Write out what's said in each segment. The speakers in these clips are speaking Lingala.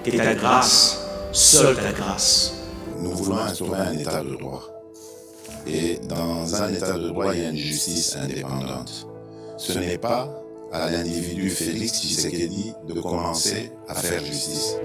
et ta grâce, seule ta grâce. Nous voulons instaurer un état de droit. Et dans un état de droit, il y a une justice indépendante. Ce n'est pas à l'individu Félix Tshisekedi de commencer à faire justice.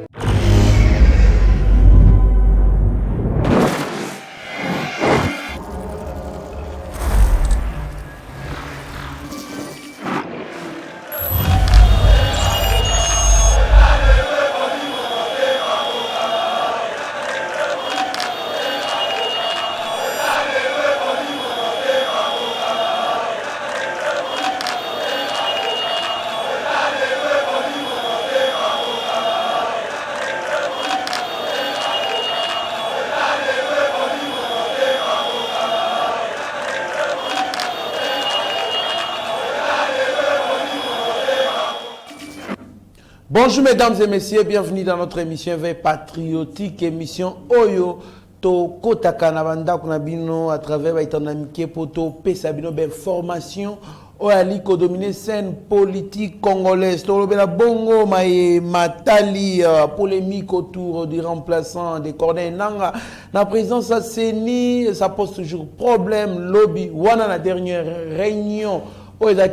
Bonjour mesdames et messieurs, bienvenue dans notre émission Veille Patriotique, émission Oyo to kotaka na banda kuna bino à travers baitandamike poto pesa bino d'information oali ko dominer scène politique congolaise. Tolobela bongo maye matali polémique autour du remplaçant de Corneille Nangaa. La présidence à CENI, ça pose toujours problème. Lobby, wana la dernière réunion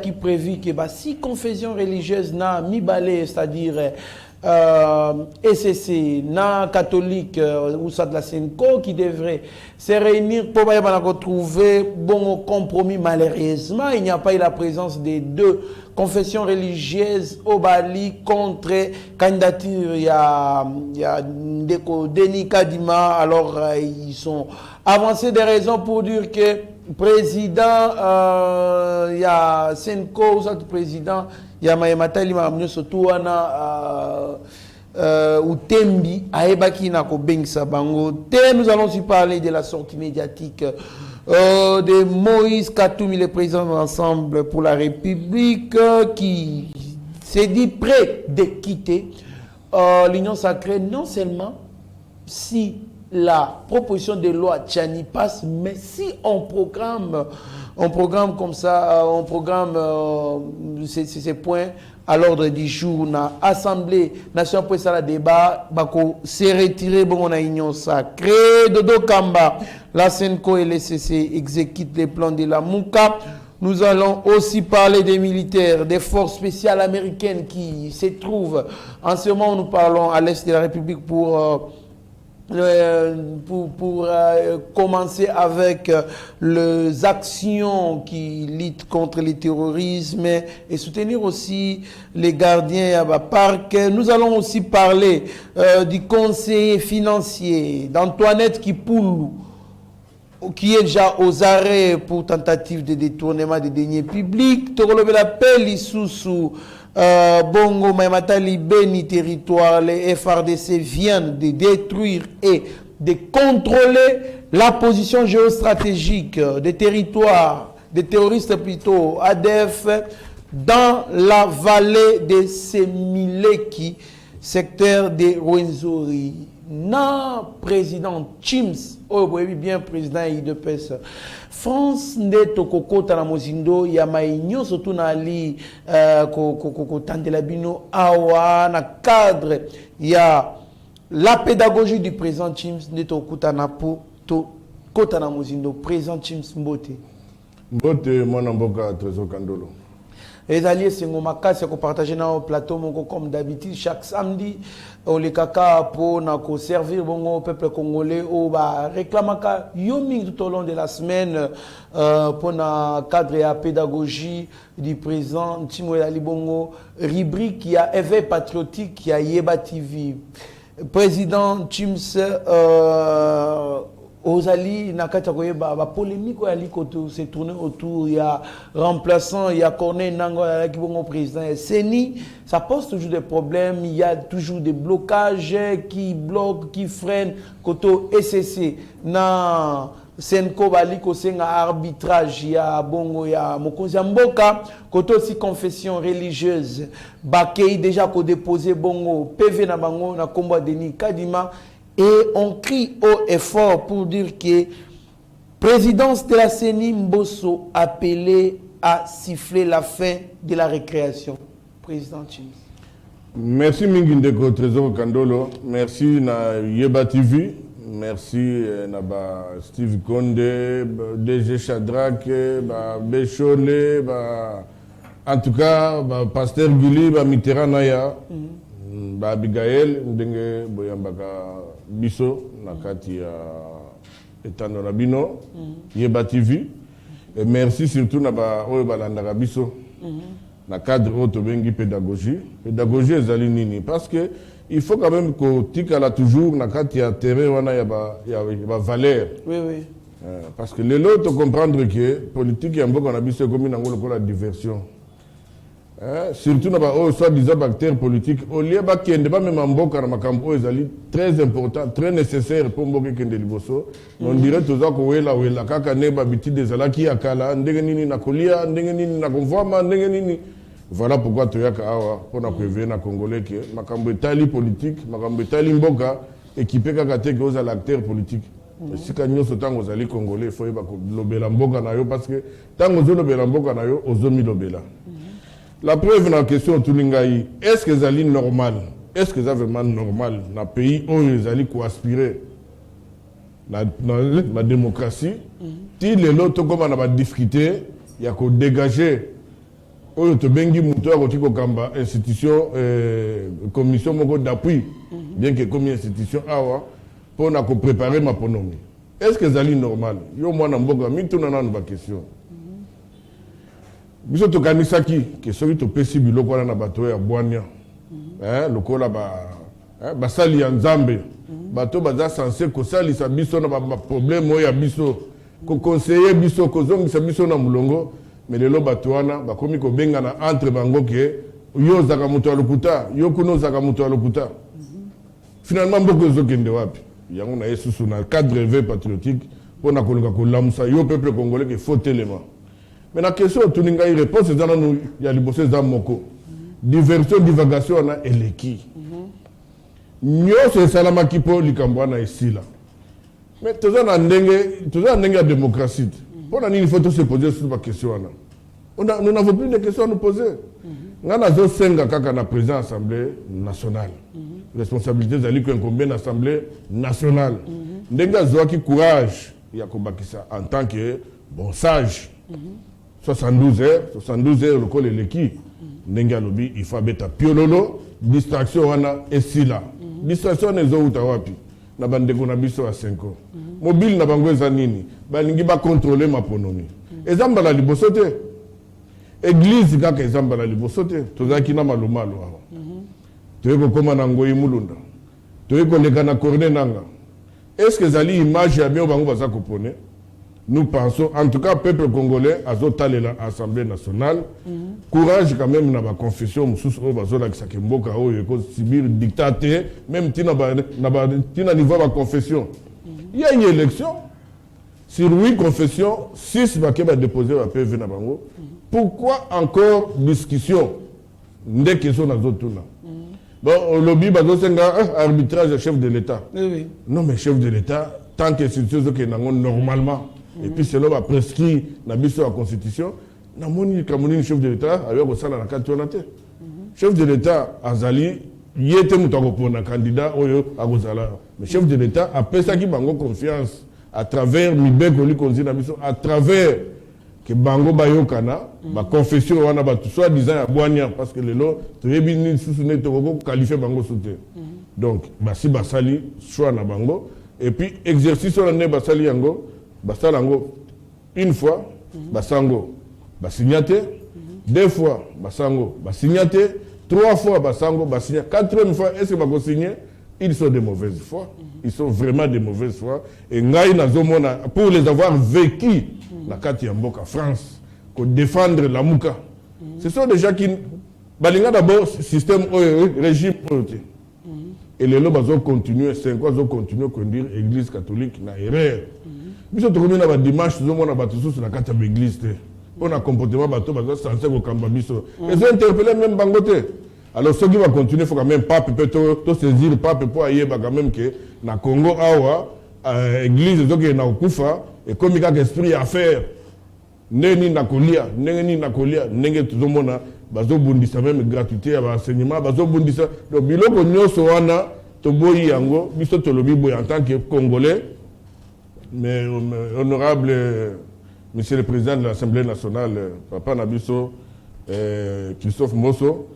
qui prévu que si confession religieuse na mibale, c'est-à-dire SCC, na catholique ou ça de la Senko qui devrait se réunir pour retrouver bon compromis. Malheureusement, il n'y a pas eu la présence des deux confessions religieuses au Bali contre candidature. Il y a Denis Kadima. Alors, ils sont avancés des raisons pour dire que président, il y a Senko, le président, il y a Mayematali Mamnyo Sotouana ou Tembi, Aebaki Nako Bengsa Bango. Nous allons aussi parler de la sortie médiatique de Moïse Katoumi, le président de l'Ensemble pour la République, qui s'est dit prêt de quitter l'Union sacrée, non seulement si la proposition de loi Tchani passe, mais si on programme comme ça, on programme ces points à l'ordre du jour, na Assemblée nationale pour ça, le débat, bako s'est retiré, bon, on a union sacrée, Dodo Kamba, la Senko et l'SCC exécutent les plans de la Mouka. Nous allons aussi parler des militaires, des forces spéciales américaines qui se trouvent, en ce moment nous parlons à l'est de la République pour commencer avec les actions qui luttent contre le terrorisme et soutenir aussi les gardiens à parc. Nous allons aussi parler du conseiller financier d'Antoinette Kipoulou, qui est déjà aux arrêts pour tentative de détournement des deniers publics. Torolobe l'appel Issoussou. Bongo Maïmatali Beni territoire, les FRDC viennent de détruire et de contrôler la position géostratégique des territoires, des terroristes plutôt, ADF, dans la vallée de Semileki, secteur de Rwenzori. Non, président Chims, oh oui bien président IDPS. France ndeto kokota na mozindo ya mainyo surtout na ali tandela bino awa na cadre ya la pédagogie du président Chims ndeto kokota na po to kota na mozindo président Chims Mbote mwana mboka Trésor Kandolo. Les alliés sont makasi ko partager na au plateau mongo comme d'habitude chaque samedi on les kaka pour na ko servir bongo au peuple congolais au ba réclamaka yomi tout au long de la semaine pour na cadre et pédagogie du président Timothée Ali Bongo rubrique qui a éveil patriotique qui a Yeba TV président Chims Ozali nakata koyeba ba polémique ali koto se tourner autour il y a remplaçant il y a Corneille Nangaa qui bon président CENI ça pose toujours des problèmes il y a toujours des blocages qui bloquent qui freinent koto SCC na Senko bali ko senga arbitrage ya bongo ya mokonzi mboka koto si confession religieuse bakei déjà ko déposer bongo PV na bango na kombo Denis Kadima. Et on crie haut et fort pour dire que présidence de la CENI Mbosso appelée à siffler la fin de la récréation. Président Chims. Merci Mingindeko Trésor Kandolo. Merci na Yeba TV. Merci na ba Steve Konde, DG Shadrach, ba Bécholé, ba en tout cas ba Pasteur Gili, ba Mitterrand Naya, ba Abigail ndenge boyambaka biso na kati ya etando na bino Yeba TV. Et merci surtout na ba oyo balandaka biso. Na cadre auto bengi pédagogie ezali nini parce que il faut quand même que tikala toujours na kati ya terrain wana ya ba valeur oui parce que les autres comprendre que politique ya mboka na biso comme na ngolo la diversion surtout na ba o soit disant acteurs politiques au lieu ba kende ba même mboka na makambo ezali très important très nécessaire pour mboka kende liboso on dirait toujours ko wela kaka ne ba biti dezalaki akala ndenge nini na kolia ndenge nini na konvoma ndenge nini. Voilà pourquoi toyaka awa pour na prévenir na congolais que makambo etali politique makambo etali mboka équipé kaka te que aux acteurs politiques si kanyo sotango zali congolais faut ba lobela mboka na yo parce que tango zo lobela mboka na yo ozomi lobela. La preuve na question tulingai est-ce que zali normal est-ce que ça vraiment normal na pays où ils zali ko aspirer la démocratie ti les autres comme on a difficulté il y a ko dégager oyo to bengi muto akotiko kamba institution commission moko d'appui bien que comme institution awa pour na ko préparer ma ponomi est-ce que zali normal yo mwana mboka mituna nanu ba question biso to kanisaki que soki to pesi biloko wana na bato ya bwania lokola ba sali ya nzambe bato baza censé ko sali sa biso na ba problème oya biso ko conseiller biso ko zongisa biso na mulongo. Mais les lobatuana, bah comme ils benga na entre bango que yo zaka muto alukuta, yo kuno zaka muto alukuta. Finalement beaucoup zo kende wapi. Yango na yesu na cadre V patriotique pour na kolonga ko lamusa yo peuple congolais que faut élément. Mais la question tuninga y réponse dans nous ya liboso za moko. Diversion divagation na eleki. Nyo se salama kipo likambo na esila. Mais toujours na ndenge ya démocratie. Pour il faut se poser sur la question. Nous n'avons plus de questions à nous poser. Nous avons 5 kaka na président de l'Assemblée nationale. Responsabilité d'aller incomber l'Assemblée nationale. Nous avons courage en tant que bon sage. 72 heures, le col et l'équipe. Il faut mettre piololo, distraction et sila. Distraction est wapi. Na bandeko na biso a 5 ans. Mobile na bango ezanini. Balingi ba contrôler ma ponomi. Ezamba la liboso te. Église kaka ezamba la liboso te. Tozaki na malumalo awa. Toyeko koma na ngoyi mulunda. Toyeko leka na corne nanga. Est-ce que zali image ya bio bango baza kopone? Nous pensons, en tout cas, peuple congolais, à l'Assemblée nationale, courage quand même dans la confession, Mboka, Sibir, dictateur, même si na niveau de la confession. Il y a une élection, sur 8 confessions, 6 va déposer la PV na bango. Pourquoi encore discussion? Des questions dans d'autres tours. Bon, le lobby, arbitrage chef de l'État. Oui. Non, mais chef de l'État, tant que c'est ce qui est normalement. Et puis c'est là va prescrit la mission de la Constitution. Na moni kamoni chef de l'État avec au sein de la carte. Chef de l'État Azali, il était mutako pour un candidat oyo agozala. Mais chef de l'État a fait ça qui bango confiance à travers Mibeko li konzi na mission à travers que bango bayokana ba confession wana ba tout soit disant ya bwania parce que lelo to yebini susu ne to ko qualifier bango soute. Donc basi basali choix na bango et puis exercice on ne basali yango basalango une fois basango basignate 2 fois basango basignate 3 fois basango basigna 4e fois est-ce que bako signer ils sont de mauvaise foi ils sont vraiment de mauvaise foi et ngai nazomona pour les avoir vécu la kati ya mboka France ko défendre la muka ce sont des gens qui balinga d'abord système régime et les lobes ont continué 5 ans ont continué à conduire l'église catholique na erreur. Biso to komina ba dimanche zo mona bato sous la carte de l'église te. On a comportement bato bazo censé ko kamba biso. Ils ont interpellé même bangote. Alors ceux qui va continuer faut quand même pas peut to saisir pas pour ayeba quand même que na Congo awa église zo ke na okufa et comme il y a esprit à faire neni na kolia nenge to zo mona bazobundisa même gratuité ya enseignement bazobundisa donc biloko nyonso wana toboyi yango biso tolobi boy en tant que Congolais mais honorable monsieur le président de l'Assemblée nationale papa Nabiso Christophe Mosso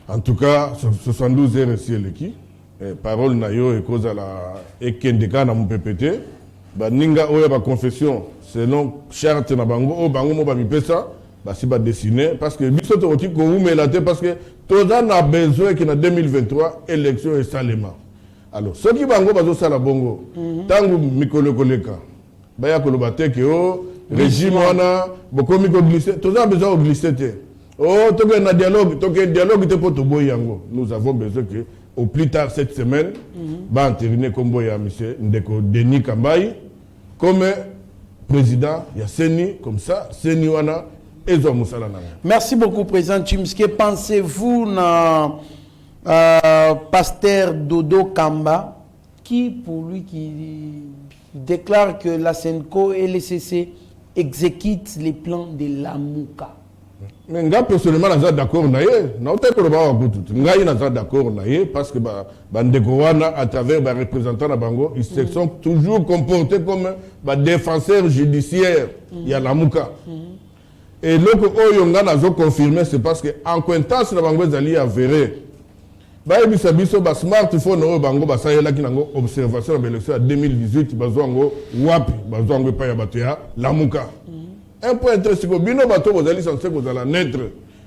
en tout cas 72 heures ici eleki parole na yo et cause à la ekendeka na MPPT baninga oya ba confession selon charte na bango o bango mo ba mipesa si ba dessiner parce que biso to ki ko umelate parce que toza na besoin que na 2023 élection et salema alors ceux qui bango bazo sala bongo tangu mikolo koleka baya ko lobate ke o régime wana bokomi ko glisser toza besoin de glisser te oh to na dialogue te pour to boyango nous avons besoin que au plus tard cette semaine, va entériner comme boya monsieur Ndeko Denis Kambayi comme président, il y a Seni comme ça, Seni wana ezo musala na. Merci beaucoup président Chimske. Pensez-vous na pasteur Dodo Kamba qui pour lui qui déclare que la Senko et les CC exécutent les plans de Lamuka? Mais nga personnellement naza d'accord na ye na oteko ba wa kutu ngai naza d'accord na ye parce que bandeko wana à travers ba représentants na bango ils se sont toujours comportés comme ba défenseurs judiciaires ya Lamuka et loko oyo nga nazo confirmer c'est parce que en contence na bango ezali avéré ba ebisa biso ba smartphone oyo bango ba sayela ki nango observation na élection ya 2018 bazwango wapi bazwango pa ya bato ya Lamuka. Un point très sûr, bino bateau vous allez censé vous allez naître.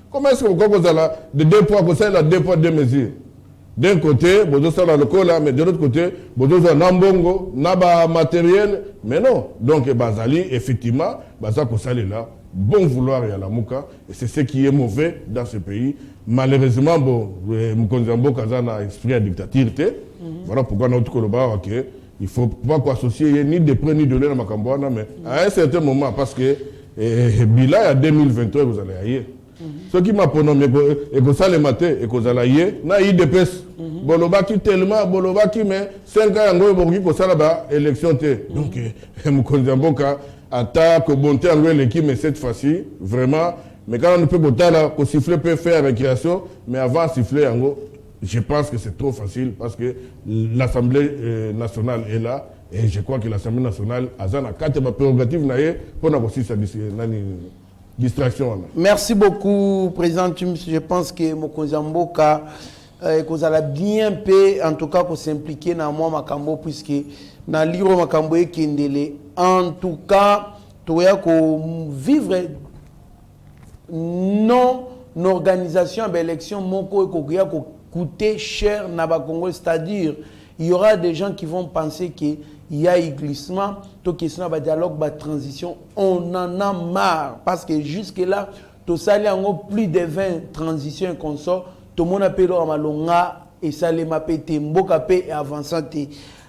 Comment est-ce que vous allez de deux poids, vous allez deux poids, deux mesures? D'un côté, vous allez le cola, mais de l'autre côté, vous allez nambongo, naba matériel, mais non. Donc, bazali, effectivement, baza ko sale là, bon vouloir ya la Muka, et c'est ce qui est mauvais dans ce pays. Malheureusement, bon, Mkonzambo Kazana esprit à dictature, voilà pourquoi notre koloba, ok. Il ne faut pas associer ni de près ni de l'air à Makambouana, mais à un certain moment, parce que Bila, il y a 2023, vous allez ailleurs. Ce qui m'a pronommé, et que ça le matin, et que vous allez ailleurs, n'a eu de peste. Bolobaki tellement, Bolobaki, mais 5 ans, il y a ça là-bas, élection. Donc, Mkonzamboka attaque, bonté, en l'équipe, mais cette fois-ci, vraiment, mais quand on peut voter là, que siffler peut faire récréation, mais avant siffler, en gros, je pense que c'est trop facile parce que l'Assemblée nationale est là et je crois que l'Assemblée nationale a une carte prérogative pour avoir aussi sa distraction. Merci beaucoup, Président Tums. Je pense que Mokonzamboka a bien payé, en tout cas, pour s'impliquer dans moi, Makambo, puisque dans l'Iro Makambo et Kendele, en tout cas, tu as vivre non organisation d'élection, Moko et coûter cher Naba Congo, c'est-à-dire il y aura des gens qui vont penser qu'il y a un glissement, tout question de dialogue, de transition, on en a marre parce que jusque-là, tout ça il y a plus de 20 transitions qu'on sort, tout le monde appelle à Malonga et ça les mapete, Mbokapé et avançant.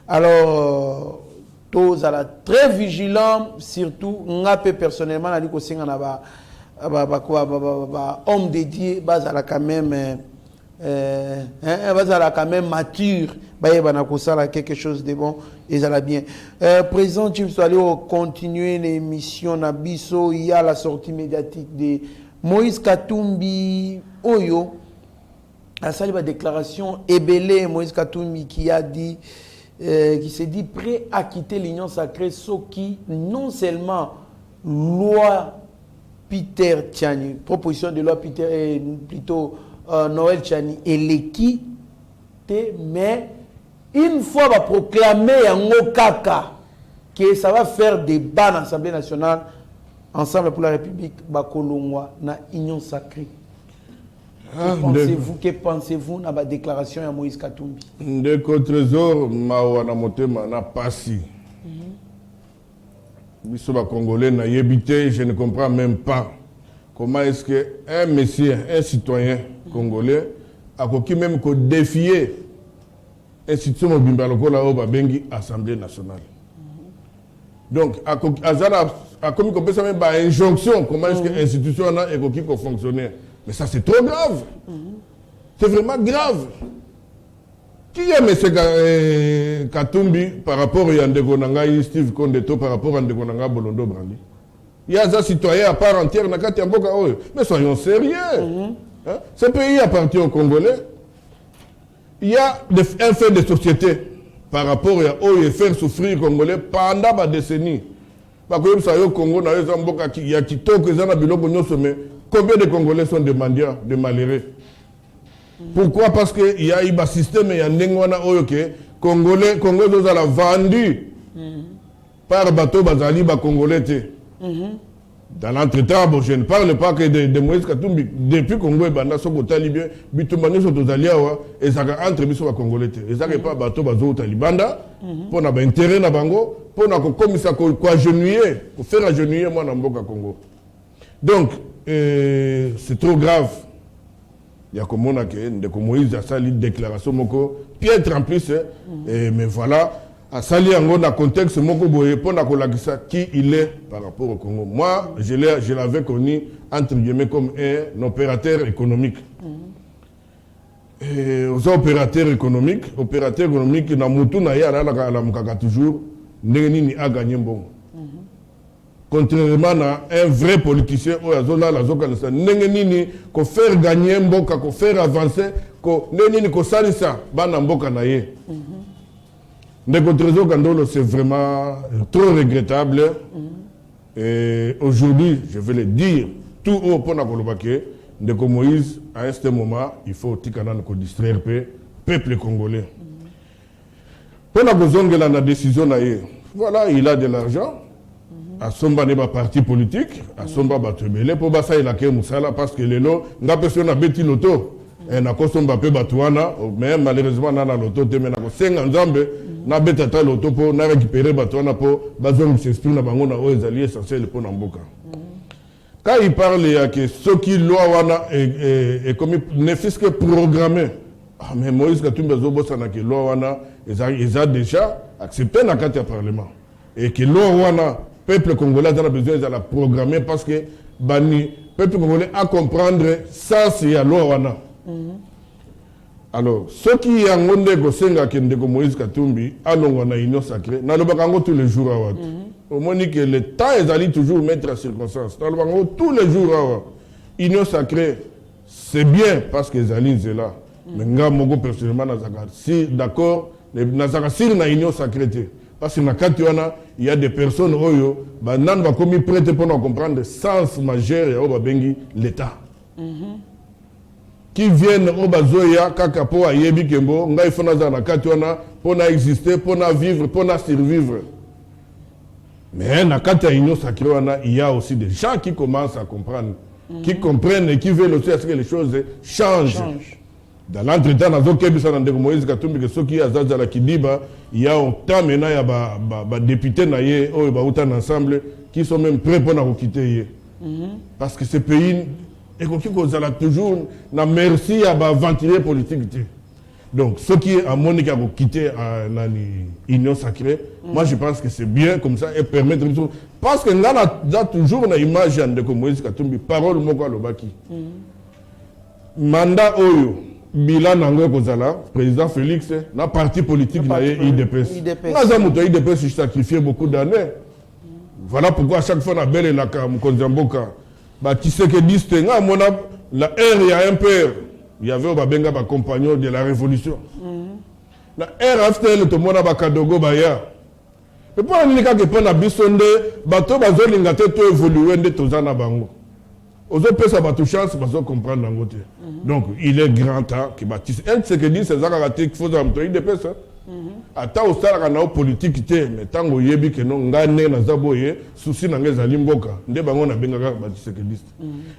Alors, tous à la très vigilant, surtout, ngape personnellement, on a dit que c'est un homme dédié, base à la quand même. Quand même mature, quelque chose de bon et ça va bien. Président Jim Soalé, continuer l'émission Nabiso, il y a la sortie médiatique de Moïse Katumbi Oyo. La salle déclaration Ebele Moïse Katumbi qui a dit qui s'est dit prêt à quitter l'Union sacrée, ce qui non seulement loi Peter Tchani, proposition de loi Peter plutôt Noël Tchani et l'équipe, mais une fois va proclamer en Okaka que ça va faire débat dans l'Assemblée nationale, Ensemble pour la République, Bakolongwa, na Union sacrée. Que pensez-vous de la déclaration de Moïse Katumbi? De trésor, Mawana Motema na Passi. Biso ba Congolais na yébité, je ne comprends même pas. Comment est-ce qu'un monsieur, un citoyen congolais, a même défier l'institution Mobimba Lokola Oba Bengi Assemblée nationale. Donc, a commis qu'on peut même une injonction, comment est-ce que l'institution a fonctionner. Mais ça, c'est trop grave. C'est vraiment grave. Qui est M. Katumbi par rapport à Yandego Nangaï, Steve Kondeto, par rapport à Ndego Nanga Bolondo Brandi? Il y a des citoyens à part entière, mais soyons sérieux. Hein? Ce pays appartient aux Congolais. Il y a un fait de société par rapport à faire souffrir les Congolais pendant des décennies. Parce que au Congo, il y a combien de Congolais sont des mendiants, des malheureux? Pourquoi? Parce qu'il y a un système, il y a un Congolais vendu par bateau Bazali, Congolais. Dans l'entretemps, bon, je ne parle pas que de Moïse Katumbi. Depuis Congo et Banda, sont au Talibé, Bitumani sont aux Aliawa, et ça a entre les Congolais. Et ça n'est pas bateau Bazo au Talibanda, pour avoir intérêt à Bango, pour avoir comme ça, pour agenouiller, pour faire agenouiller moi dans Mboka Congo. Donc, c'est trop grave. Il y a comme on a que Moïse a sali déclaration, piètre en plus, mais voilà. À sali dans le contexte moko boye pour qui il est par rapport au Congo. Moi, je l'avais connu entre guillemets comme un opérateur économique. Aux opérateurs économiques, na mutu na ya la mukaka toujours nini a gagné bon. Contrairement à un vrai politicien ou azola la zoka le nini ko faire gagner mboka, ko faire avancer, ko nini ko salisa bana mboka na ye. Ndeko Kandolo, c'est vraiment trop regrettable. Et aujourd'hui, je vais le dire tout haut pour Nakolobake, Ndeko Moïse, à ce moment, il faut distraire le peuple congolais. Pour la décision, voilà, il a de l'argent. À Somba n'est pas parti politique, à Somba Batemele, pour Bassa il a que Moussala, parce que les lots, n'a personne n'a bêti l'auto. Et n'a pas Somba peu Batouana, mais malheureusement, n'a pas l'auto, mais n'a pas 5 Nzambe. Na betata l'auto pour na récupérer Batouana pour besoin s'exprimer na bango na alliés essentiels pour Namboka. Quand il parle il y a que ce qui loi wana est comme ne fût que programmé. Ah mais Moïse Katumbi zobosa na que loi wana ils a déjà accepté na carte parlement et que loi wana peuple congolais a besoin de la programmer parce que bani peuple congolais à comprendre ça c'est à loi wana. Alors, ceux qui ont demandé que Moïse Katumbi allons en union sacrée, nous allons tous les jours. Au moins que le temps est allé toujours mettre en circonstance. Nous allons tous les jours. Union sacrée, c'est bien parce que Zali est là. Mais moi, personnellement, si d'accord, nous allons sur l'union sacrée. Parce que dans il y a des personnes qui sont commis prêtes pour comprendre le sens majeur de l'État. Qui viennent au bazoya kaka po ayebi kembo ngai fona za na kationa pour exister pour vivre pour survivre. Mais na kati union sacrée il y a aussi des gens qui commencent à comprendre, qui comprennent et qui veulent aussi à ce que les choses changent. Dans l'entretemps na zoke bisa na ndeko Moïse Katumbi que ceux qui azaza la kidiba il y a un temps maintenant il y a ba députés na ye o ba utan ensemble qui sont même prêts pour na quitter parce que ce pays et qu'on a toujours na merci à ventiler politique. Donc, ce qui est à Monique à quitter l'Union sacrée, moi je pense que c'est bien comme ça et permettre tout. Parce que là, on a toujours une image de Moïse Katumbi, parole Moko Lobaki. Mandat Oyo, Bilan Nango Kozala, président Félix, na parti politique na IDPS. IDPS, je sacrifié beaucoup d'années. Voilà pourquoi à chaque fois on a belle la Mkonzamboka. Tu sais que la R, il y a un père. Il y avait un compagnon de la révolution. La R, after le monde a Kadogo Baya. Mais pour un cas qui prend la bisonde, bateau bazo lingate tout évoluer de Tozana Bango. Aux autres ça va tout chance, bazo comprendre l'angote. Donc il est grand temps que Baptiste. Un de ce que dit c'est ça qu'il faut amtoyer des personnes. Ata osala na politique te mais tango yebi ke no ngane na zaboye souci na ngeza limboka nde bango na bengaka batisekediste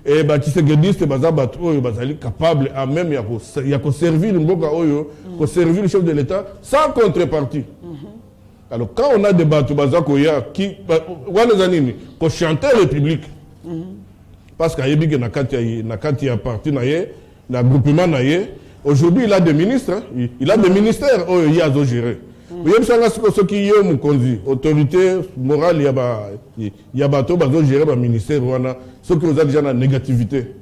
et batisekediste bazabat oyo bazali capable à même ya ko servir limboka oyo ko servir le chef de l'état sans contrepartie. Alors quand on a des bateaux bazako ya qui wana zanini ko chanter république parce que yebi ke na kati ya parti na ye na groupement na ye. Aujourd'hui, il a des ministres, hein? Il a des ministères, il y a à gérer. Il y a ce qui est autorité morale, il y a des gérer le ministère, ce qui nous a déjà la négativité.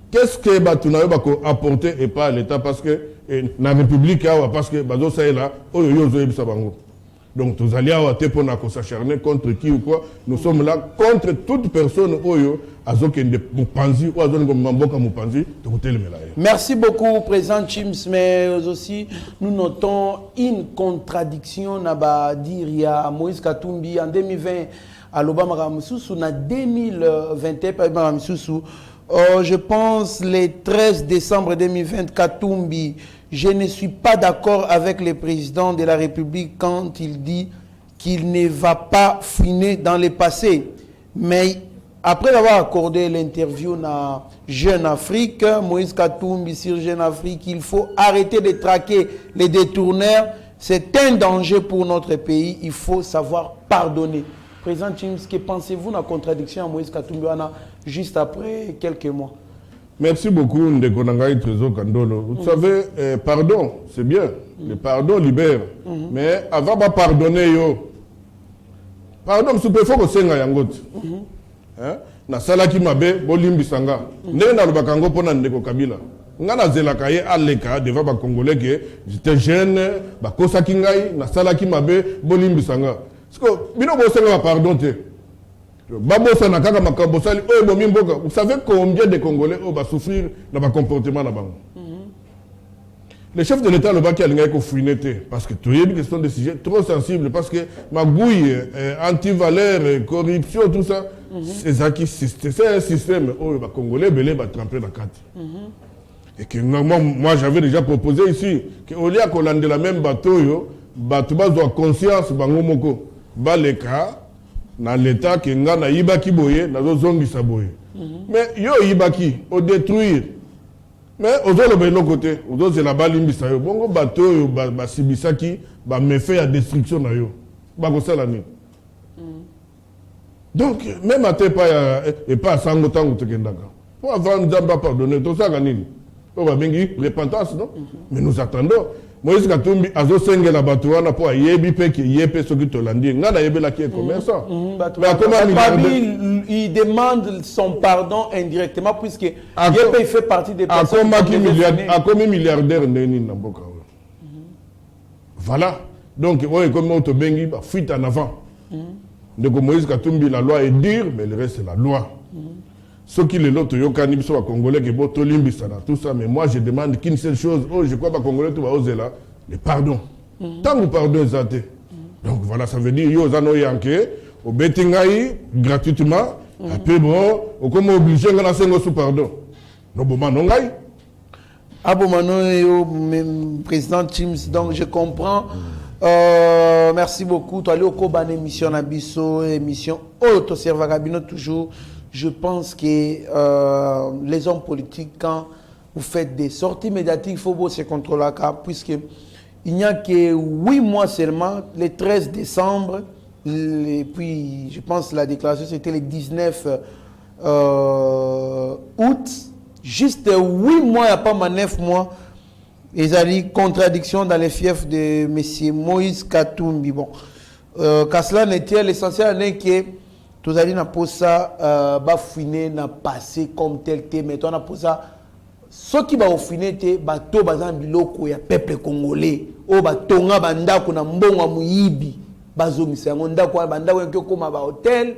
Qu'est-ce que tu as apporté et pas à l'État parce que la République, parce que ça est là, Donc, tous allés à pour s'acharner contre qui ou quoi. Nous sommes là contre toute personne oyo azokende mupanzi ou azongo mamboka mupanzi de côté le melaye. Merci beaucoup, président Chims, mais aussi nous notons une contradiction naba dire il y a Moïse Katumbi en 2020 à l'Obama Ramsusu, en 2021 par Ramsusu. Je pense le 13 décembre 2020, Katumbi, je ne suis pas d'accord avec le président de la République quand il dit qu'il ne va pas fouiner dans le passé. Mais après avoir accordé l'interview à Jeune Afrique, Moïse Katumbi sur Jeune Afrique, il faut arrêter de traquer les détourneurs. C'est un danger pour notre pays. Il faut savoir pardonner. Président James, que pensez-vous de la contradiction à Moïse Katumbi juste après quelques mois? Merci beaucoup, Ndekonangaï Trésor Kandolo. Vous savez, pardon, c'est bien. Le pardon libère. Mais avant de pardonner, pardon, je peux faire que c'est un yangot. Na salaki mabe, bolimbi sanga. Ndenge na lubakango pona ndeko Kabila. Ngana zelaka ye aleka devant ba Congolais que j'étais jeune, ba kosaki ngai, na salaki mabe, bolimbi sanga. Parce que bino bosenga pardon te. Babosa na kaka makambo sali oyo bomi mboka. Vous savez combien de Congolais va souffrir dans le comportement na bango. Le chef de l'État le baki alinga ko fouinete parce que tout est question de sujets trop sensibles parce que magouille, anti-valeur, corruption, tout ça, c'est un système où les Congolais belé va tremper la carte. Et que moi j'avais déjà proposé ici qu'au lieu qu'on lande la même bateau, bateau doit conscience bango moko, baleka dans l'État que nga na ibaki boye na zo zongi saboye. Mais yo ibaki au détruire. Mais aux autres de l'autre côté, aux autres c'est la balimbi yo. Bongo bateau yo ba sibisaki ba me fait à destruction na yo. Ba ko sala ni. Donc même à pas et pas sango tango tekendaka. Pour avoir Nzamba pardonner tout ça ganini. On va bengi repentance non? Mais nous attendons. Moïse Katumbi azo senge la batouana pour yebi pe ki yepe soki tolandi. Nga na yebela ki est commerçant. Mais comment il demande son pardon indirectement puisque yepe il fait partie des personnes à combien milliardaire neni na mboka. Voilà. Donc ouais comme on te bengi ba fuite en avant. Donc Moïse Katumbi la loi est dure mais le reste c'est la loi. Ce qui est l'autre, il y a Congolais qui sont tout ça, mais moi je demande qu'une seule chose, je crois que les Congolais tout oser là, le pardon. Tant que pardon est athée. Donc voilà, ça veut dire que vous avez yanké, au Betingaï, gratuitement, après bon, comme obligé de faire sous pardon. Non, bon, non, gaï. Ah bon, maintenant, président Chims, donc je comprends. Merci beaucoup. Tu as allé au Koban émission Nabiso, émission Auto Servagabino toujours. Je pense que les hommes politiques, quand vous faites des sorties médiatiques, il faut se contrôler puisqu'il n'y a que 8 mois seulement, le 13 décembre, et puis je pense que la déclaration c'était le 19 août, juste 8 mois, il n'y a pas 9 mois, il y a une contradiction dans les fiefs de M. Moïse Katumbi. Bon, qu'à cela n'était l'essentiel n'est que tous allez na posa bafouiner na passé comme tel té mais on a posa ce qui va au finer té bato bazan biloko ya peuple congolais o batonga bandako na mbongo muyibi bazomisa yango ndako bandako ya koma ba hôtel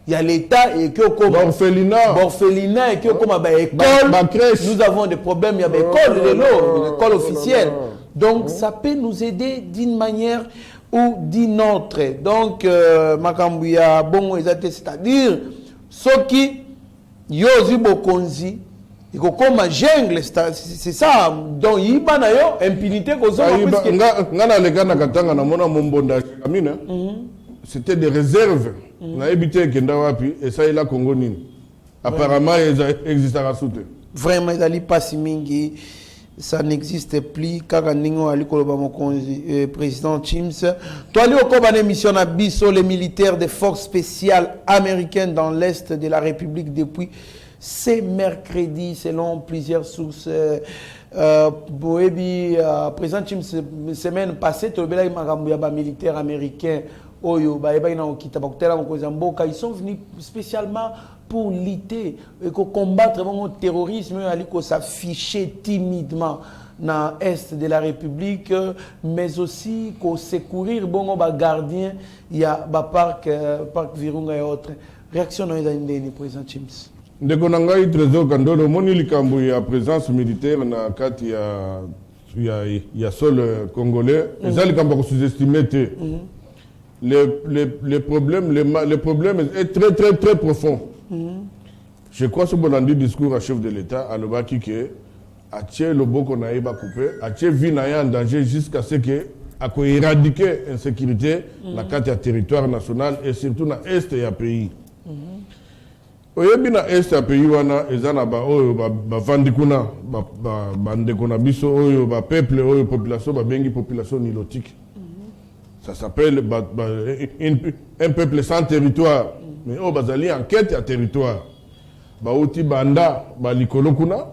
ya l'état et que comme orphelinat et que comme ba école nous avons des problèmes il y a des écoles l'école officielle donc ça peut nous aider d'une manière ou d'une autre. Donc, Makambouya, bon, c'est-à-dire, ceux qui yosi bokonzi, il faut comme jungle, c'est ça. Donc, il y a impunité c'était des réserves. On a habité Kendawapi et ça, il a Congo. Apparemment, il existe à Rassoute. Vraiment, il n'y a pas si mingi. Ça n'existe plus. Karaningo Ali Kolobamo président Chims. Toi, Ali Okoban émission à Bisso, les militaires des forces spéciales américaines dans l'est de la République depuis ce mercredi, selon plusieurs sources. Boebi, président Chims, semaine passée, tu as militaire américain. Ils sont venus spécialement pour lutter et combattre le terrorisme, s'afficher timidement dans l'Est de la République, mais aussi qu'on secourir bon gardien, il y a parc Virunga et autres. Réaction dans les président Chims. Ndeko nangai trésor kandolo moni likambo ya présence militaire na kati ya sol congolais. Ça likambo ko sous-estimer te. Les problèmes est très très très profond. Je crois que ce bon discours à chef de l'État à l'Obaki que a tché le boko na iba coupé, a tché vie na en danger jusqu'à ce que a ko éradiquer insécurité na kati ya territoire national et surtout na est ya pays. Oyebi na est ya pays wana ezana ba oyo ba vandi kuna ba ndeko na biso oyo ba peuple oyo population ba bengi population nilotique. Ça s'appelle un peuple sans territoire. Mais oh bazali en quête à territoire. Ba oti banda ba likolo kuna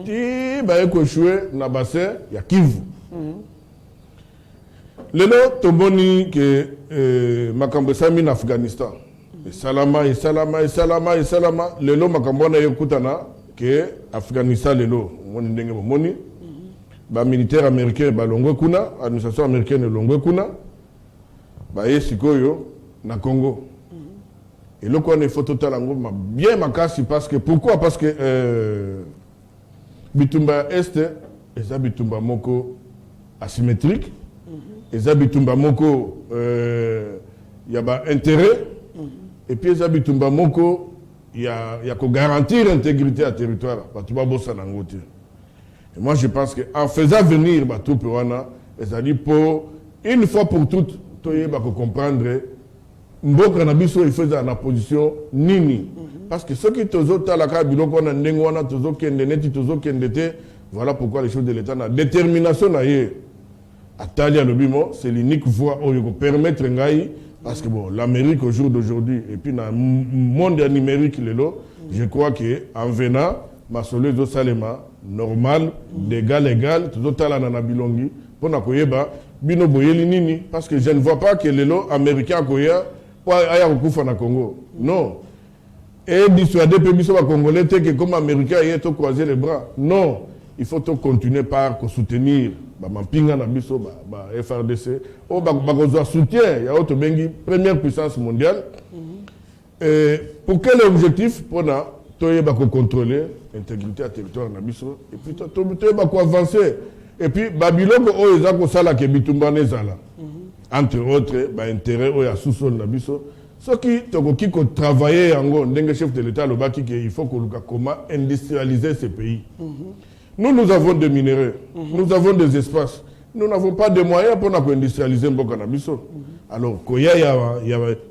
ti ba eko jouer na bassin ya Kivu. Lelo toboni que makambo sami na Afghanistan. Salama. Lelo makambo na yokutana que Afghanistan lelo moni ndenge moni. Ba militaire américain ba longwe kuna, administration américaine longwe kuna. Ba sikoyo na Congo. Et là, on est total bien makasi parce que pourquoi? Parce que bitumba est et ça bitumba moko asymétrique et ça bitumba moko y a ba intérêt et puis ça bitumba moko y a ko garantir l'intégrité à territoire batuba bossa nangote. Et moi je pense que en faisant venir ba troupe wana c'est-à-dire pour une fois pour toutes toye ba ko comprendre mboka na biso il faisait en position nini parce que ceux qui tozota la ka biloko na ndengo wana tozokende neti tozokende te voilà pourquoi les choses de l'état na détermination na ye atali le bimo c'est l'unique voie où il peut permettre ngai parce que bon l'Amérique au jour d'aujourd'hui et puis dans le monde numérique lelo je crois que en venant masolo zo salema normal d'égal égal tozota la na bilongi pona koyeba bino boyeli nini parce que je ne vois pas que lelo américain koya aya kufa na Congo. Non. Et dissuader peu biso ba congolais que comme américain y to croiser les bras. Non, il faut continuer par soutenir ba mampinga na biso ba FRDC o ba ko soutien ya auto bengi première puissance mondiale. Et pour quel objectif? Pour na toye ba ko contrôler l'intégrité à territoire na biso et puis to ba ko avancer et puis babiloko o eza ko sala ke bitumba nezala. Entre autres, intérêt au sous-sol na biso. Ce qui travailler en ndenge chef de l'État le baki qu'il faut qu'on comment industrialiser ces pays. Nous avons des minéraux, nous avons des espaces. Nous n'avons pas de moyens pour industrialiser mboka na biso. Alors koya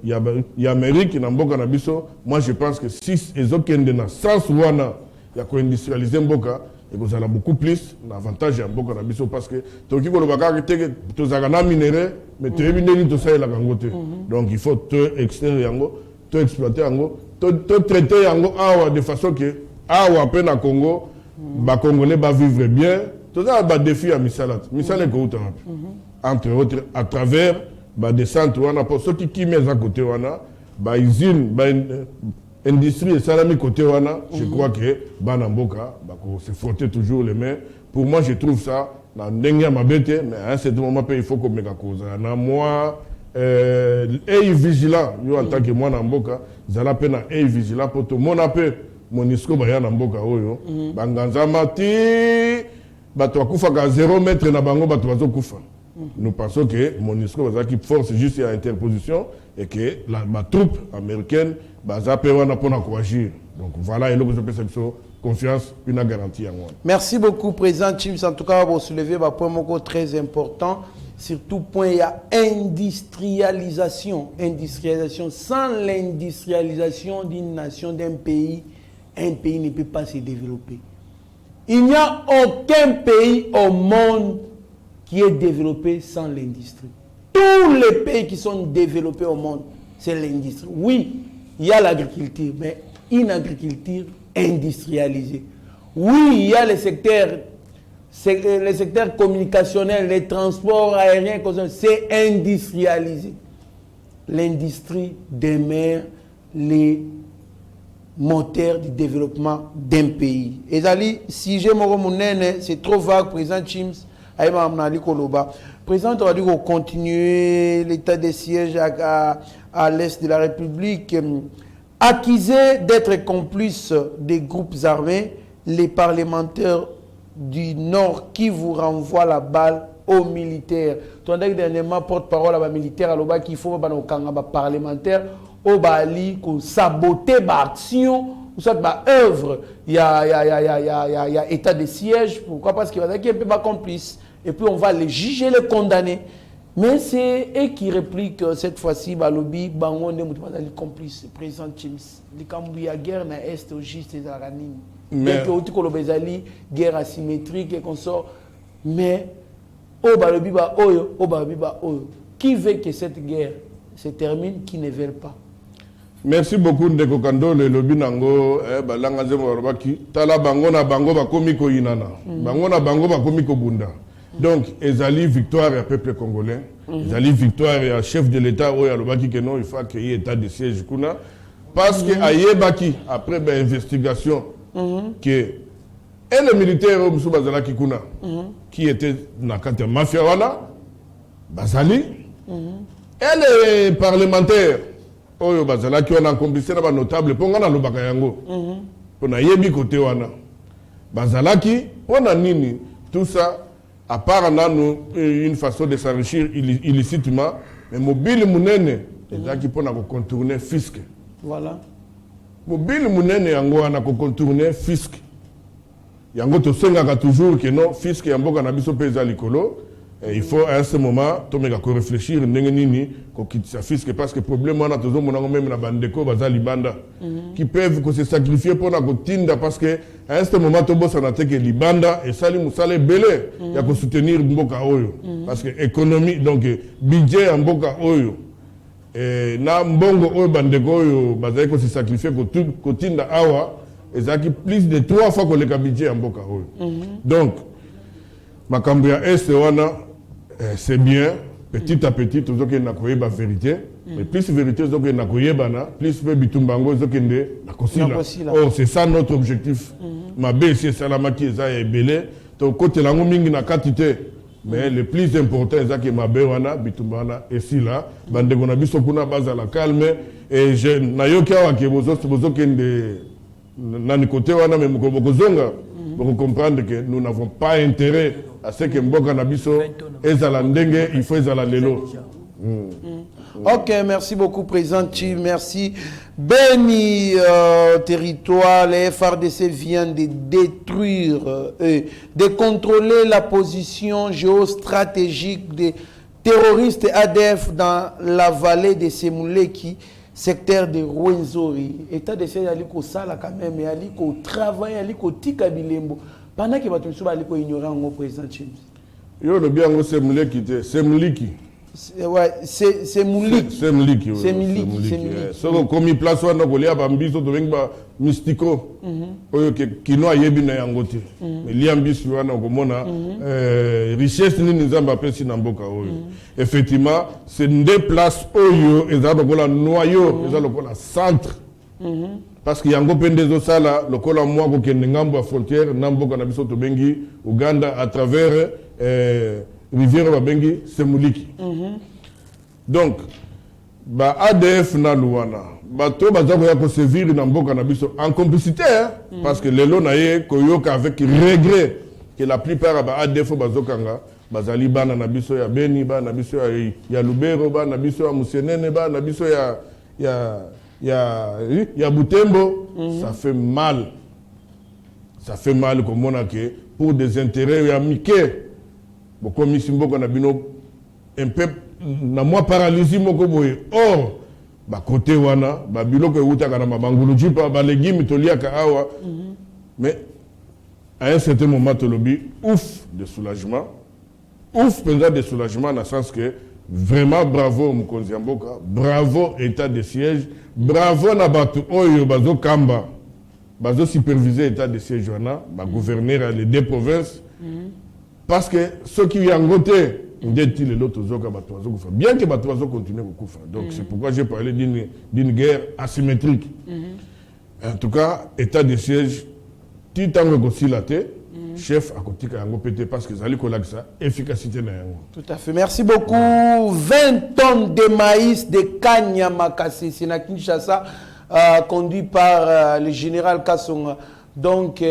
ya Amérique na mboka na biso, moi je pense que si ezokende na sens wana ya ko industrialiser mboka et vous avez beaucoup plus d'avantages en Boko Nabiso parce que tu as un minéraux, mais tu as un gangote. Donc il faut te extraire, te exploiter, te traiter de façon que à peine à Congo, les Congolais vont vivre bien. Tu as un défi à Misalat. Misalat est où entre autres, à travers des centres, pour ceux qui mettent à côté, des usines, industrie et salami côté wana, je crois que Banamboka, se frotter toujours les mains. Pour moi, je trouve ça, dans dernier mabete, mais à un certain moment, il faut qu'on mette à cause. Moi, et vigilant, en tant que moi, Namboka, Zala pena et vigilant pour tout. Mon appel, mon isco, Bayan Namboka, Oyo, Banganzama, ti, Bato Kufa, 0 mètre na bango, Bato Kufa. Nous pensons que MONUSCO va qui force juste à interposition et que la troupe américaine va agir. Donc voilà, et là, je pense que confiance, une garantie à moi. Merci beaucoup, Président Chims. En tout cas, vous soulevez un point très important. Surtout, point, il y a industrialisation. Industrialisation. Sans l'industrialisation d'une nation, d'un pays, un pays ne peut pas se développer. Il n'y a aucun pays au monde qui est développé sans l'industrie. Tous les pays qui sont développés au monde, c'est l'industrie. Oui, il y a l'agriculture, mais une agriculture industrialisée. Oui, il y a les secteurs communicationnels, les transports aériens, c'est industrialisé. L'industrie demeure les moteur du développement d'un pays. Et Zali, si j'ai mon c'est trop vague, président Chims, président, on va dire qu'on continue l'état de siège à l'est de la République. Accusés d'être complices des groupes armés, les parlementaires du Nord qui vous renvoient la balle aux militaires. Tu as dernièrement porte-parole à militaire à qu'il faut que parlementaires au Bali saboter l'action ou soit œuvre. Il y a état de siège. Pourquoi? Parce qu'il va dire qu'il est un peu complice. Et puis on va les juger, les condamner. Mais c'est eux qui répliquent cette fois-ci, Balobi, Bango, les complices, le président Chims. Il y a guerre dans l'Est, au juste des Aranines. Mais il y a guerre asymétrique et qu'on sort. Mais, Balobi, qui veut que cette guerre se termine, qui ne veut pas? Merci beaucoup, Ndeko Kando, le lobby nango, Balangaze Morobaki. Tala Bango na Bango bakomi ko inana. Bango na Bango bakomi ko bunda. Donc, Ezali victoire au peuple congolais. Ezali victoire au chef de l'État, il faut qu'il y ait état de siège. Parce que Ayebaki, après l'investigation, que et les militaires qui étaient dans la mafia, Bazali, et les parlementaires, qui ont complicé dans notable, pour nga na lobaka yango. Pour na yebi côté wana. Bazalaki, on a nini, tout ça. À part une façon de s'enrichir illicitement, mais mobile mounene, c'est qui peut contourner fisc. Voilà. Mobile mounene yango na contourner fisc. Yango to senga toujours que non fisc yango kana biso pesa likolo. Il faut à ce moment tomega ko réfléchir ndenge nini ko kitisa fisc parce que problème on a toujours mon même na bandeko bazali banda qui peuvent se sacrifier pour na kotinda parce que à ce moment to bossa na teke libanda et sali musale belé ya ko soutenir mboka oyo parce que économie donc budget en mboka oyo na mbongo oyo bandeko oyo bazali ko se sacrifier ko tinda awa ezaki plus de 3 fois que le budget en mboka oyo donc makambo ya est wana c'est bien, petit à petit, tout ce qui est la vérité. Mais plus vérité, tout ce qui est la plus bitumbango, tout ce qui est la oh, c'est ça notre objectif. Ma belle, c'est Salamaki, c'est belé. Donc, côté la mingi na quantité. Mais le plus important, c'est que ma belle, wana, bitumbana, et si là, bande gona biso kuna base à la calme. Et je, na yoki awa ke bozo kende, na côté wana, mais moko zonga. Pour comprendre que nous n'avons pas intérêt à ce que Mboka Nabiso est à la ndenge, il faut être à la lelo. Ok, merci beaucoup, Président Chi. Merci. Béni territoire, les FRDC viennent de détruire, de contrôler la position géostratégique des terroristes ADF dans la vallée de Semuleki, secteur de Rwenzori. État de siège aliko sala quand même, aliko travail, aliko tika bilembo. Pendant que batu soba aliko ignorant au président Chims. Yo le bien Semuleki, Semuliki. Ouais, c'est Moulik. C'est Moulik. C'est Moulik. So comme il place on ko lia ba mbiso to benga mystico. Oyo ki no ayebi na yangote. Mais lia mbiso wana ko mona richesse ni nzamba pesi na mboka oyo. Effectivement, c'est des places oyo ezalo ko la noyau, ezalo ko la centre. Parce que yango pendezo sala lokola mwa ko kende ngambo à frontière na mboka na biso to bengi Uganda à travers rivière Babengi, c'est Mouliki. Donc, bah ADF na Luana, bah to bazako ya ko servir na mboka na biso en complicité, parce que les lots naye koyoka avec regret que la plupart bah ADF bazokanga, bazali bana na biso ya Beni, ba na biso ya Lubero, ba na biso ya Musenene, ba na biso ya Butembo, ça fait mal. Ça fait mal comme on a que pour des intérêts amicaux. Comme ici, un peu, na moi paralysie, or, côté wana, biloko uta kana mabangulu jipa, légumes toliaka awa. Mais à un certain moment, tolobi, ouf de soulagement, ouf de soulagement, dans le sens que vraiment bravo Mukonzi Mboka, bravo état de siège, bravo Nabatu Oyo, bazo Kamba, bazo superviser état de siège wana, gouverneur les deux provinces. Parce que ceux qui ont voté, bien que les bateaux continuent à couper. Donc c'est pourquoi j'ai parlé d'une guerre asymétrique. En tout cas, état de siège, tout temps que la chef à côté de parce que ça a efficacité. Tout à fait. Merci beaucoup. 20 tonnes de maïs de Kanya Makassi, c'est na Kinshasa, conduit par le général Kassonga. Donc,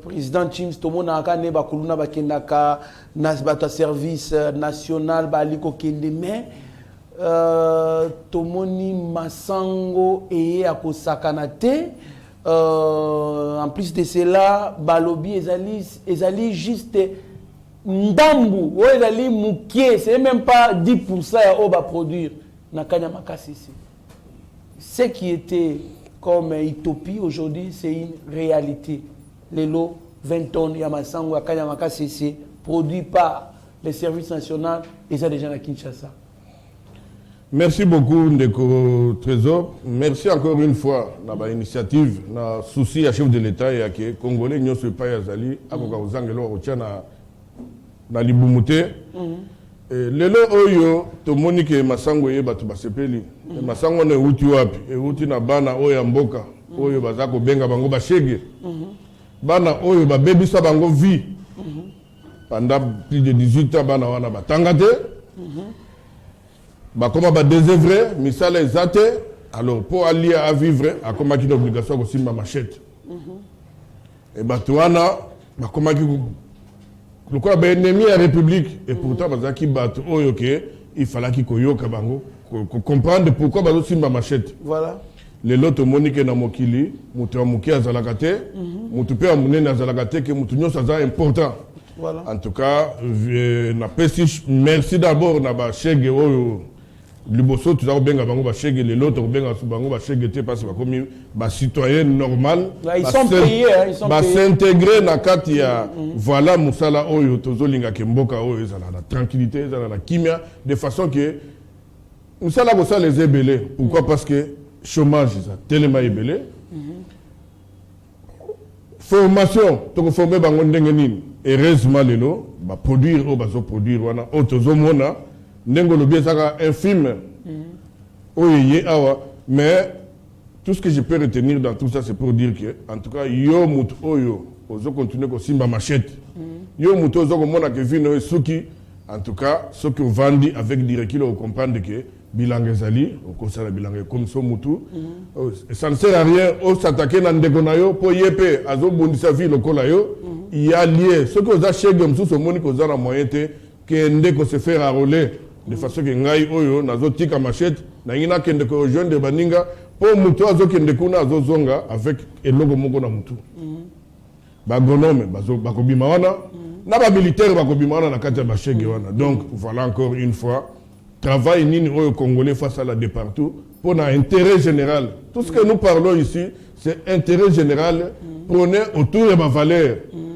président Chims, Tomona Akane, Bakuluna Bakendaka, Nasbata Service National, Baliko Kendeme, Tomoni Masango et Akosakanate. En plus de cela, Balobi ezali juste ndambu, ou ezali moukié, c'est même pas 10% à va produire na Kanya Makassi. Ce qui était comme utopie aujourd'hui, c'est une réalité. Les lots 20 tonnes Yamasango à Kanya Makassi produit par les services nationaux et ça déjà à Kinshasa. Merci beaucoup, Ndeko Trésor. Merci encore une fois pour l'initiative, na souci à chef de l'État et à que Congolais n'y sont pas yazali, à Kokazangelo, na Libumute. Lelo oyo, to Monique Masango ye batu basepeli. Masango ne uti wapi, e uti na bana oyo mboka, oyo bazako benga bango bashege. Bana oyo babebisa bango vie. Pendant plus de 18 ans, bana wana batangate. Comment va désœuvrer, misala ezate, alors pour aller à vivre, à comment qu'il a obligation aussi ma machette. Et batouana, comment qu'il le quoi ben ennemi à la République et pourtant bazaki bat ok, il fallait qu'il koyoka bango, comprendre pourquoi bazo aussi ma machette. Voilà. Les lots monique na mokili, mutu amuki azalakate, mutu pe amune na azalakate que mutu nyo ça important. Voilà. En tout cas, na pesi merci d'abord na ba chege oyo liboso tu as benga bango ba chege les lots benga bango ba chege te parce que comme ba citoyen normal ils sont payés ils sont payés s'intégrer na kati ya voilà musala oyo tozolinga ke mboka oyo ezala na tranquillité ezala na kimia de façon que musala ko ça les ébélés pourquoi parce que chômage ça tellement ébélé formation to ko former bango ndenge nini heureusement lelo ba produire o bazo produire wana o tozomona ndengo lobi saka infime oye awa mais tout ce que je peux retenir dans tout ça c'est pour dire que en tout cas yo mutu oyo ozo continuer ko simba machette yo mutu ozo ko mona ke vino suki en tout cas ce que vandi avec du recul on comprendre que bilanga zali on constate bilanga comme so mutu ça ne sert à rien on s'attaquer na ndeko na yo po yepe azo bondisa vie lokola yo il y a lié ce que oza chege msusu moni ko za na moyen te que ndeko se faire enrôler de façon que ngai oyo nazo tika machette na ngina kende ko joindre baninga po mutu azo kende kuna azo zonga avec eloko moko na mutu ba gonome bazo bakobima wana na ba militaire bakobima wana na kati ya bashege wana donc voilà encore une fois travail nini oyo congolais face à la de partout pour un intérêt général tout ce que nous parlons ici c'est intérêt général prôné autour de ma valeur.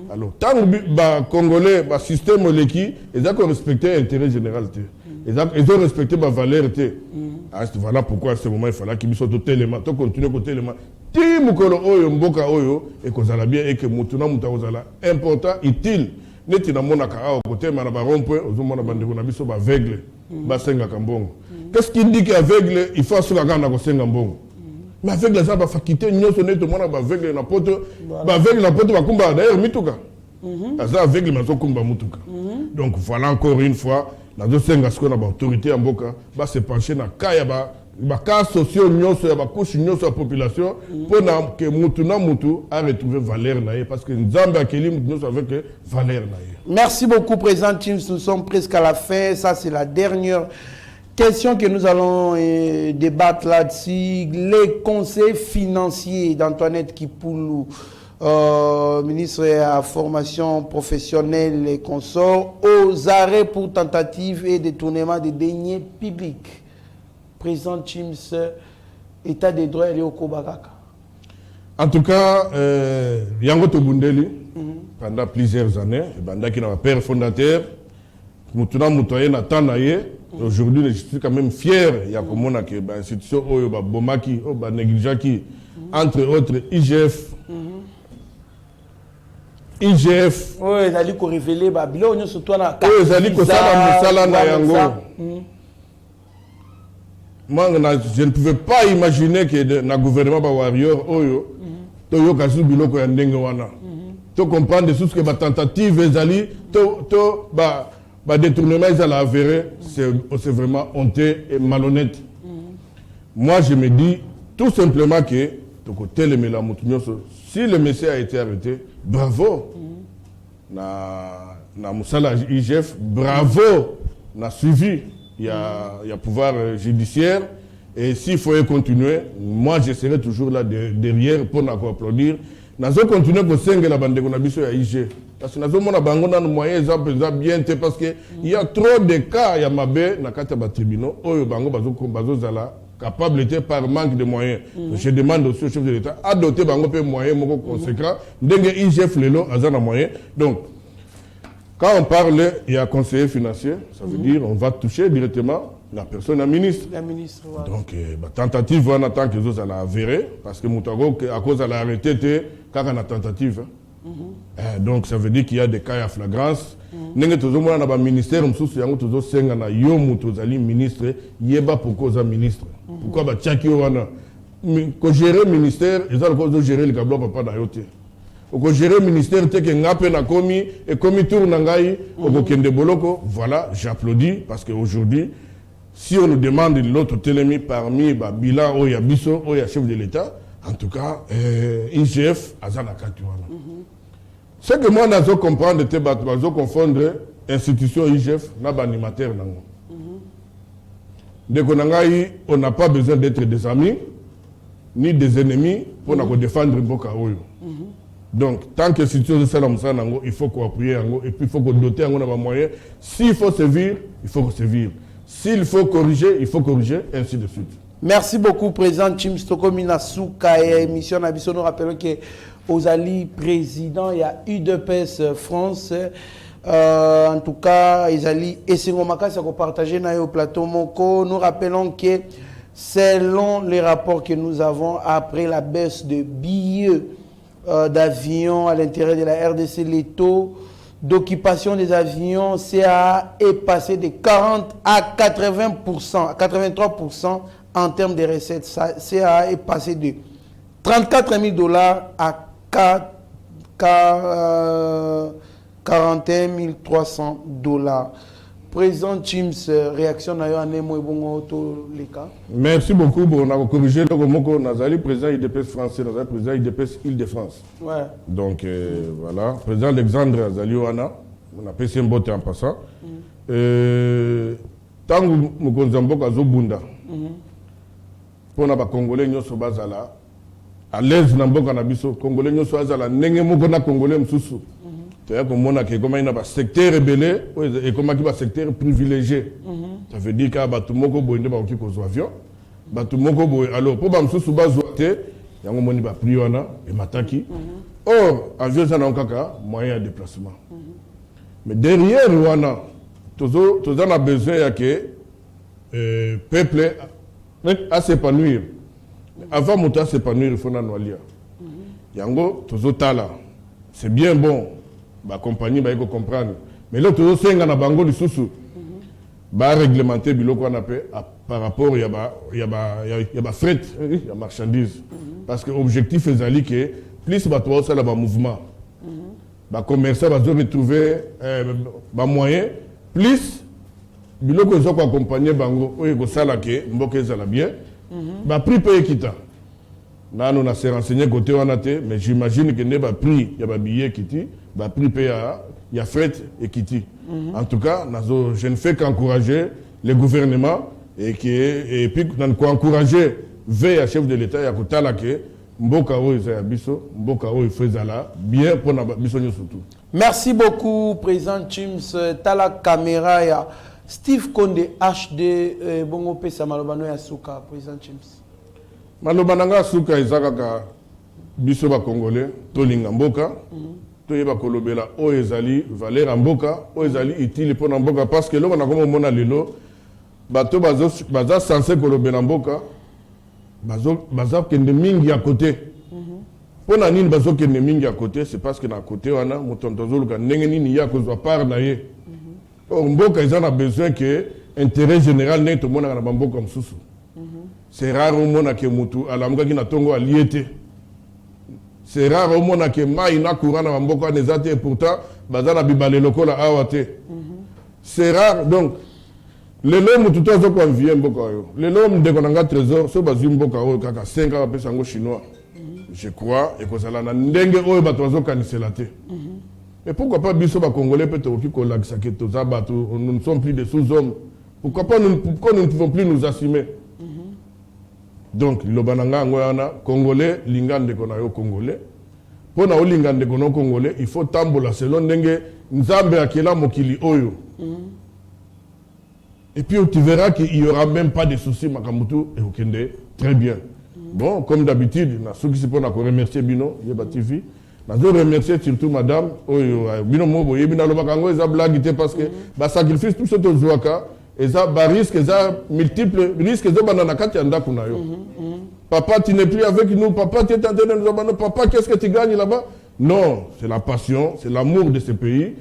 Alors tant que congolais ba système leki ils ont respecté l'intérêt général ils ont respecté ma valeur voilà pourquoi à ce moment il fallait qu'ils soient totalement to continuer côté élément ti mukolo oyo mboka oyo et que ça bien et que mutuna mutazala important utile neti na mona ka au côté mana ba rond-point ozomona bandeko na biso ba aveugle ba senga kambongo qu'est-ce qu'il dit qu'aveugle il faut assurer kana ko senga mbongo mais aveugle ça ba fakité nyoso neti mona ba aveugle na poto ba aveugle na poto ba kumba d'ailleurs mituka ça aveugle mazo kumba mutuka donc voilà encore une fois nazo senga ce qu'on a autorité en boka ba se pencher na kaya ba cas sociaux nyoso ya ba couche nyoso ya population pour que mutu na mutu a retrouver valeur na parce que nzambe akeli mutu nyoso avec valeur na. Merci beaucoup président Chims, nous sommes presque à la fin, ça c'est la dernière question que nous allons débattre là-dessus. Les conseils financiers d'Antoinette Kipoulou, ministre de la formation professionnelle et consorts, aux arrêts pour tentative et détournement des deniers publics. Président Chims, état des droits et au Kobakaka. En tout cas, Yango Tobundeli, pendant plusieurs années, pendant qu'il a un père fondateur, Moutuna Moutoye Natanaye, aujourd'hui je suis quand même fier, il y a comme on a que l'institution Bomaki, Neglijaki, entre autres IGF. IGF. Oui, ils allaient révéler Babylone, surtout dans ils allaient Yango. moi, je ne pouvais pas imaginer que le gouvernement va warrior, Oyo, Toyo Kasu Biloko Yandenge Wana. Tu comprends des choses que ma tentative, Ezali, détournement, ils allaient avérer, c'est vraiment honteux et malhonnête. Moi, je me dis tout simplement que, si le monsieur a été arrêté, bravo. Na Moussala IGF, bravo. Na suivi. Il y a pouvoir judiciaire. Et s'il faut continuer, moi, je serai toujours là derrière pour nous applaudir. Nous allons continuer pour s'engager la bande de Konabiso à IG. Parce que nous avons des moyens bien parce qu'il y a trop de cas, il y a Mabé, dans tribunaux, où les gens capable d'être par manque de moyens. Je demande aussi au chef de l'État à doter des moyens conséquents. Dengue IGF Lelo a des moyens. Donc, quand on parle, il y a conseiller financier, ça veut dire on va toucher directement la personne, la ministre. La ministre, voilà. Donc, tentative, on attend que les autres avéré, parce que Moutago, à cause de l'arrêté, quand on a tentative. Donc, ça veut dire qu'il y a des cas à flagrance. Nous avons un ministère, nous avons un ministre, yeba pourquoi un ministre. Pourquoi Tchaki Wana. Quand gérer le ministère, ils ont gérer le câble papa d'ayote. Quand gérer le ministère, tu es un commis, et commis tourne en gaï, voilà, j'applaudis, parce qu'aujourd'hui, si on nous demande l'autre télémie parmi bilan, il y a Bisso, il y a chef de l'État, en tout cas, IGF, Azana Katuana. Ce que moi, je comprends de tes bâtiments, je confondre institution IGF et animateur. Dès qu'on on n'a pas besoin d'être des amis, ni des ennemis pour défendre Mboka Oyo. Donc, tant que l'institution de Salam Sanango, il faut qu'on appuie, et puis il faut qu'on dote des moyens. S'il faut sévir, il faut sévir. S'il faut corriger, il faut corriger, ainsi de suite. Merci beaucoup, Président Chim Stokomina Souka et émission Nabiso. Nous rappelons que Ozali président, il y a UDPS France. En tout cas, Ozali et Singomaka, ça va partager au plateau Moko. Nous rappelons que selon les rapports que nous avons après la baisse de billets d'avions à l'intérieur de la RDC, les taux d'occupation des avions CAA est passé de 40 à 80%, à 83% en termes de recettes. CAA est passé de 34 000 $ à 41 300 $. Président Chims, réaction à les cas. Merci beaucoup. On a corrigé le Nazali, président IDPS français, Nazali, président IDPS Île-de-France. Ouais. Donc voilà, président Alexandre Azali Wana, on a passé un beau temps en passant. Tant que nous avons fait Bunda, pour les Congolais, nous sommes à l'aise dans le Congolais, nous sommes à l'aise Congolais. Comme il y a un secteur rebelle et comme il y a un secteur privilégié. Ça veut dire qu'il y a un avion. Alors, pour que je il y a un prix et mataki. Or, avion, il y a un moyen de déplacement. Mais derrière, il y a besoin que le peuple s'épanouir. Avant de s'épanouir, il faut en aller. C'est bien bon. La compagnie va comprendre. Mais là, tout ça, il y a un bango de sous-sous. Va réglementer par rapport à la fret, la marchandise. Parce que l'objectif est que plus il y a un mouvement, les commerçants vont retrouver des moyens, plus il y a un accompagner bango, il y a un bien, le prix peut quitter. Là, on a s'est renseigné côté mais j'imagine que le prix, il y a un billet qui dit, le prix paye, il y a fret et qui dit. En tout cas, je ne fais qu'encourager le gouvernement et puis encourager le chef de l'État et à côté de Mboka Oyo Biso, Mboka Oyo Fezala, bien pour la Biso surtout. Merci beaucoup, Président Chims. Tala caméra, ya Steve Konde HD, Bongo Pesa Malobano Yasuka, Président Chims. Malobananga Suka Izakaka biso ba Congolais tolinga mboka toyeba kolobela o ezali valeur mboka o ezali utile pour mboka parce que loko na komo mona lelo bato baza censé kolobela mboka baza kende mingi à côté pona nini bazo kende mingi à côté c'est parce que na côté wana motontozo luka ndenge nini ya kozwa part na ye mboka ils ont besoin que intérêt général n'est tout mona na mboka msusu. C'est rare au monde que mutu alamuka ki na tongo aliete. C'est rare au monde que mai na courant na mboko nezate et pourtant bazana bibale lokola awate. C'est rare donc les lois mutu to zo kwa vie mboko yo. Les lois de konanga trésor so bazu mboka o kaka 5 ans pesa ngo chinois. Je crois et que ça la ndenge oyo bato zo kanisela te. Mais pourquoi pas biso ba congolais peut-être qui kolakisa que toza bato nous ne sommes plus des sous-hommes. Pourquoi nous ne pouvons plus nous assumer? Donc, lobananga ngoyana congolais lingande kona yo congolais. Pona o lingande kono congolais, il faut tambola selon ndenge nzambe akela mokili oyo. Et puis tu verras qu'il y aura même pas de soucis makamutu et okende très bien. Bon, comme d'habitude, na ceux qui se pour remercier Bino, Yeba TV. Je remercier surtout madame oyo Bino Mobo yebina lobakango eza blague parce que ba sacrifice tout ce to jouaka. Et ça, risque, ça, multiples risques, ça, Papa, tu n'es plus avec nous. Papa, tu es en train de nous abandonner. Papa, qu'est-ce que tu gagnes là-bas? Non, c'est la passion, c'est l'amour de ce pays.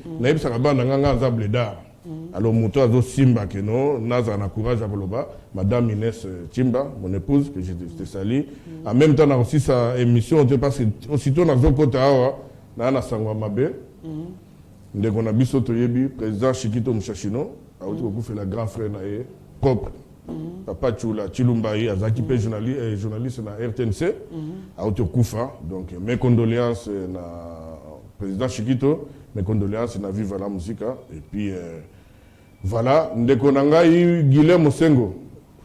Alors, Mouto Simba, que non, Naza na courage à Koloba, Madame Inès Chimba, mon épouse, que je te salue. En même temps, on a aussi sa émission, parce que aussitôt, on a Zokota, on a Sangwa Mabe. Dès qu'on a biso toyebi, président Chikito Mouchachino, a fait la grand frère naé, propre. Papa Chula, Chilumbaï, Azaki P, journaliste na RTNC, a Koufa. Donc mes condoléances na président Chikito, mes condoléances na Viva la Musique. Et puis voilà, Ndekonanga Guilherme Sengo.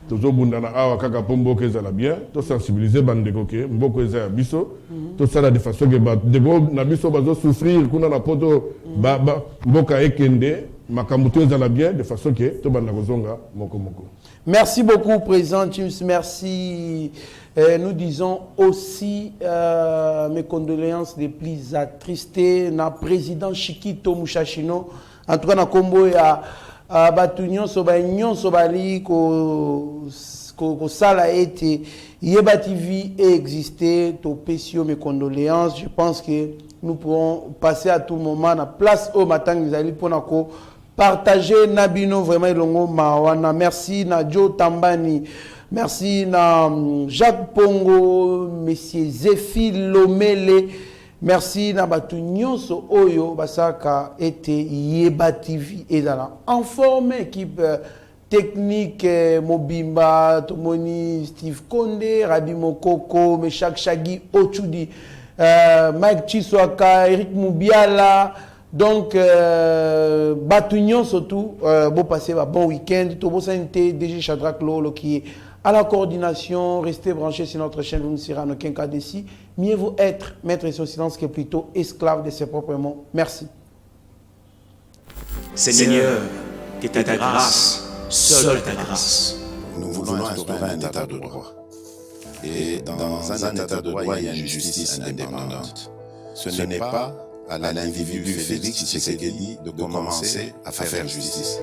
Toujours bundana awa kaka pombo keza la bien, to sensibiliser bandeko ke mboko eza ya biso, to sala de façon que dego na biso bazo souffrir kuna na poto mboka ekende makamuto eza la bien de façon que to banda kozonga moko moko. Merci beaucoup président James, merci. Nous disons aussi mes condoléances les plus attristées na président Chikito Mouchachino, en tout cas na kombo ya batu nyonso bali ko sala ete Yeba TV existé to pesio mes condoléances. Je pense que nous pourrons passer à tout moment na place au matin zali pona ko partager nabino vraiment ilongo mawana. Merci na Joe Tambani, merci na Jacques Pongo, monsieur Zéphile Lomele. Merci na batu nyonso oyo basaka ete Yeba TV ezala en forme équipe technique Mobimba Tomoni Steve Konde Rabi Mokoko Meshak Shagi Ochudi Mike Chiswaka Eric Mubiala. Donc batu nyonso tout bon passer un bon week-end. Tobo Sante DG Shadrack Lolo qui est à la coordination. Restez branchés sur notre chaîne, vous ne serez en aucun cas d'ici. Mieux vaut être maître de son silence que plutôt esclave de ses propres mots. Merci. Seigneur, que ta grâce, seule ta grâce. Nous voulons instaurer un état de droit. Et dans un état de droit, il y a une justice indépendante. Ce n'est pas à l'individu Félix Tshisekedi de commencer à faire justice.